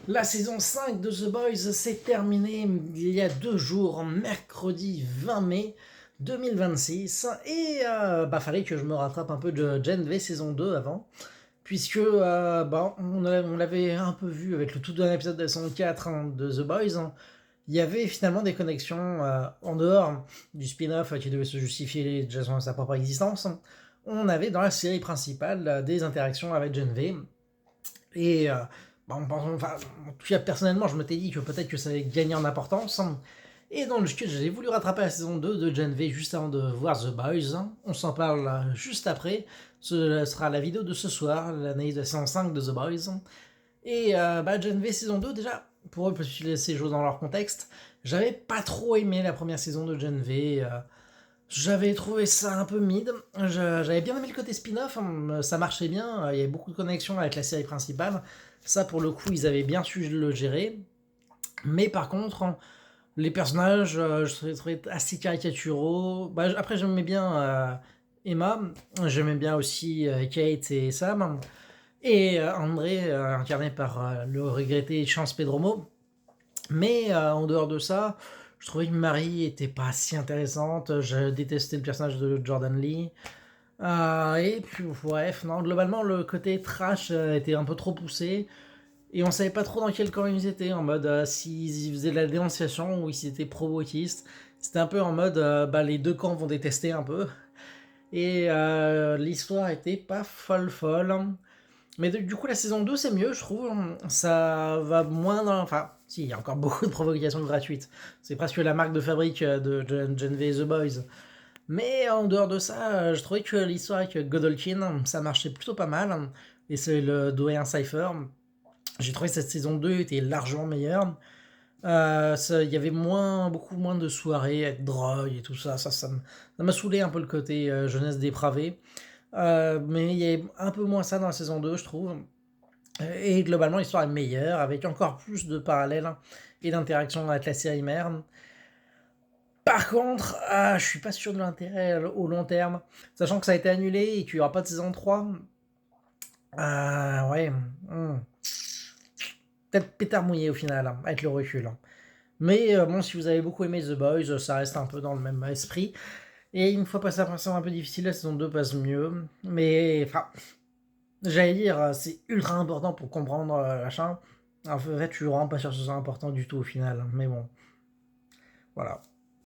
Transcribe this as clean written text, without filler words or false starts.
La saison 5 de The Boys s'est terminée il y a 2 jours, mercredi 20 mai 2026, et fallait que je me rattrape un peu de Gen V saison 2 avant, puisque on l'avait un peu vu avec le tout dernier épisode de la saison 4 de The Boys. Il y avait finalement des connexions en dehors du spin-off qui devait se justifier déjà sa propre existence. On avait dans la série principale des interactions avec Gen V, et en tout cas, personnellement, je m'étais dit que peut-être que ça allait gagner en importance. Et dans le sketch, j'ai voulu rattraper la saison 2 de Gen V juste avant de voir The Boys. On s'en parle juste après. Ce sera la vidéo de ce soir, l'analyse de la saison 5 de The Boys. Et Gen V saison 2, déjà, pour laisser ces choses dans leur contexte, j'avais pas trop aimé la première saison de Gen V. J'avais trouvé ça un peu mid. J'avais bien aimé le côté spin-off, ça marchait bien, il y avait beaucoup de connexions avec la série principale. Ça, pour le coup, ils avaient bien su le gérer. Mais par contre, les personnages, je les trouvais assez caricaturaux. Après, j'aimais bien Emma, j'aimais bien aussi Kate et Sam. Et André, incarné par le regretté Chance Pedromo. Mais en dehors de ça, je trouvais que Marie était pas si intéressante. Je détestais le personnage de Jordan Lee. Et puis, bref, non, globalement, le côté trash était un peu trop poussé. Et on savait pas trop dans quel camp ils étaient, en mode s'ils faisaient de la dénonciation ou s'ils étaient pro-wokistes. C'était un peu en mode les deux camps vont détester un peu. Et l'histoire était pas folle. Mais du coup, la saison 2, c'est mieux, je trouve. Ça va moins dans. Enfin, si, il y a encore beaucoup de provocations gratuites. C'est presque la marque de fabrique de Gen V et The Boys. Mais en dehors de ça, je trouvais que l'histoire avec Godolkin, ça marchait plutôt pas mal. Et c'est le doyen Cypher. J'ai trouvé que cette saison 2 était largement meilleure. Il y avait beaucoup moins de soirées avec drogue et tout ça. Ça m'a saoulé un peu le côté jeunesse dépravée. Mais il y a un peu moins ça dans la saison 2, je trouve. Et globalement, l'histoire est meilleure, avec encore plus de parallèles et d'interactions avec la série mère. Par contre, je suis pas sûr de l'intérêt au long terme. Sachant que ça a été annulé et qu'il n'y aura pas de saison 3. Ouais. Peut-être pétard mouillé au final, avec le recul. Mais bon, si vous avez beaucoup aimé The Boys, ça reste un peu dans le même esprit. Et une fois passé la saison un peu difficile, la saison 2 passe mieux. Mais, enfin, j'allais dire, c'est ultra important pour comprendre machin. En fait, je suis vraiment pas sûr que ce soit important du tout au final. Mais bon, voilà.